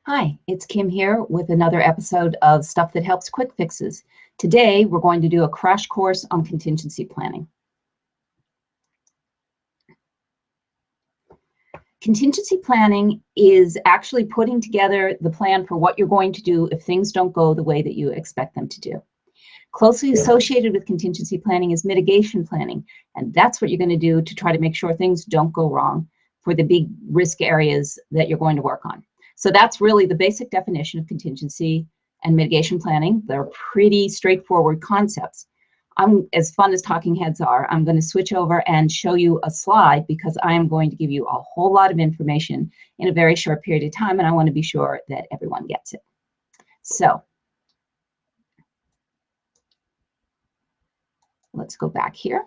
Hi, it's Kim here with another episode of Stuff That Helps Quick Fixes. Today, we're going to do a crash course on contingency planning. Contingency planning is actually putting together the plan for what you're going to do if things don't go the way that you expect them to do. Closely associated with contingency planning is mitigation planning, and that's what you're going to do to try to make sure things don't go wrong for the big risk areas that you're going to work on. So that's really the basic definition of contingency and mitigation planning. They're pretty straightforward concepts. As fun as talking heads are, I'm going to switch over and show you a slide because I am going to give you a whole lot of information in a very short period of time, and I want to be sure that everyone gets it. So let's go back here.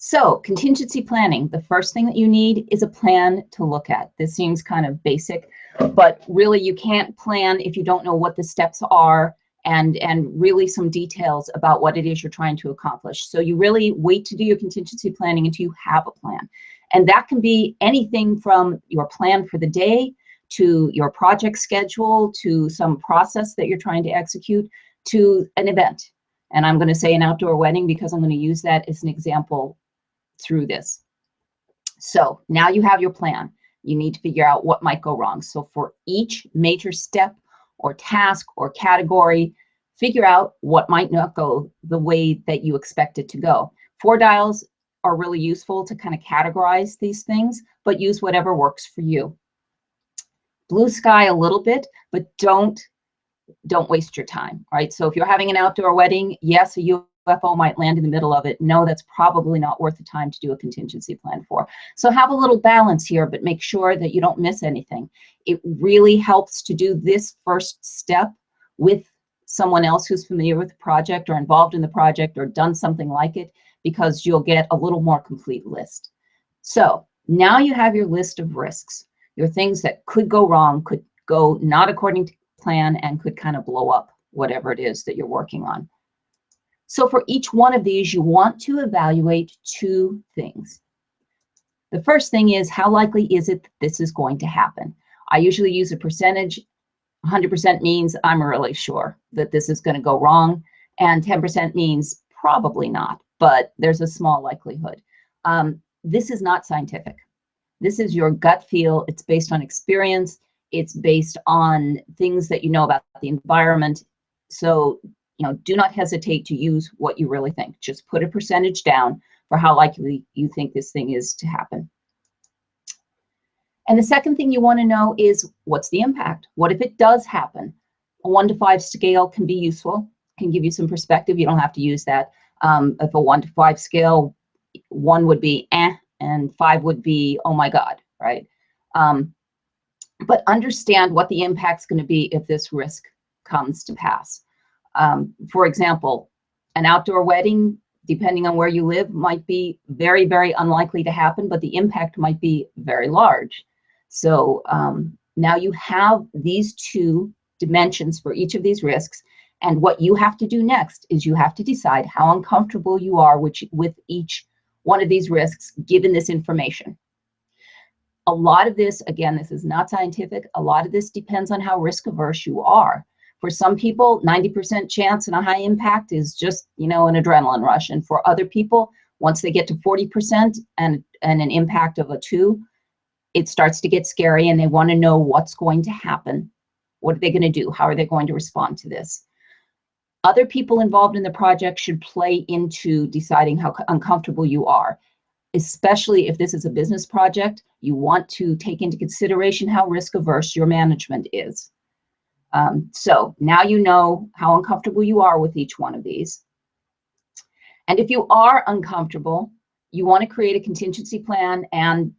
So contingency planning, the first thing that you need is a plan to look at. This seems kind of basic, but really you can't plan if you don't know what the steps are and really some details about what it is you're trying to accomplish. So you really wait to do your contingency planning until you have a plan. And that can be anything from your plan for the day to your project schedule to some process that you're trying to execute to an event. And I'm going to say an outdoor wedding because I'm going to use that as an example through this. So now you have your plan. You need to figure out what might go wrong. So for each major step or task or category, figure out what might not go the way that you expect it to go. 4 dials are really useful to kind of categorize these things, but use whatever works for you. Blue sky a little bit, but don't waste your time, right? So if you're having an outdoor wedding, yes, a UFO might land in the middle of it. No, that's probably not worth the time to do a contingency plan for. So have a little balance here, but make sure that you don't miss anything. It really helps to do this first step with someone else who's familiar with the project or involved in the project or done something like it, because you'll get a little more complete list. So now you have your list of risks, your things that could go wrong, could go not according to plan, and could kind of blow up whatever it is that you're working on. So for each one of these, you want to evaluate 2 things. The first thing is, how likely is it that this is going to happen? I usually use a percentage. 100% means I'm really sure that this is going to go wrong, and 10% means probably not, but there's a small likelihood. This is not scientific. This is your gut feel. It's based on experience. It's based on things that you know about the environment. So, do not hesitate to use what you really think. Just put a percentage down for how likely you think this thing is to happen. And the second thing you want to know is, what's the impact? What if it does happen? A 1 to 5 scale can be useful, can give you some perspective. You don't have to use that. If a 1 to 5 scale, 1 would be eh, and 5 would be, oh my God, right? But understand what the impact's going to be if this risk comes to pass. For example, an outdoor wedding, depending on where you live, might be very, very unlikely to happen, but the impact might be very large. So now you have these 2 dimensions for each of these risks, and what you have to do next is you have to decide how uncomfortable you are with each one of these risks given this information. A lot of this, again, this is not scientific. A lot of this depends on how risk averse you are. For some people, 90% chance and a high impact is just, an adrenaline rush. And for other people, once they get to 40% and an impact of a 2, it starts to get scary and they want to know what's going to happen. What are they going to do? How are they going to respond to this? Other people involved in the project should play into deciding how uncomfortable you are. Especially if this is a business project, you want to take into consideration how risk averse your management is. So now you know how uncomfortable you are with each one of these. And if you are uncomfortable, you want to create a contingency plan and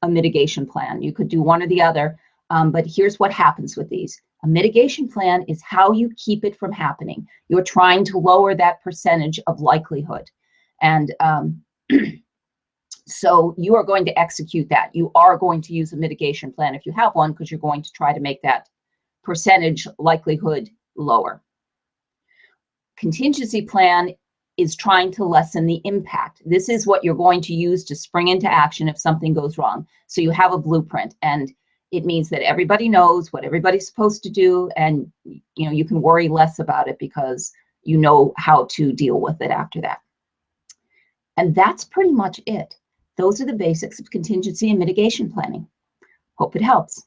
a mitigation plan. You could do one or the other, but here's what happens with these. A mitigation plan is how you keep it from happening. You're trying to lower that percentage of likelihood. And so you are going to execute that. You are going to use a mitigation plan if you have one, because you're going to try to make that percentage likelihood lower. Contingency plan is trying to lessen the impact. This is what you're going to use to spring into action if something goes wrong. So you have a blueprint, and it means that everybody knows what everybody's supposed to do, and you can worry less about it because you know how to deal with it after that. And that's pretty much it. Those are the basics of contingency and mitigation planning. Hope it helps.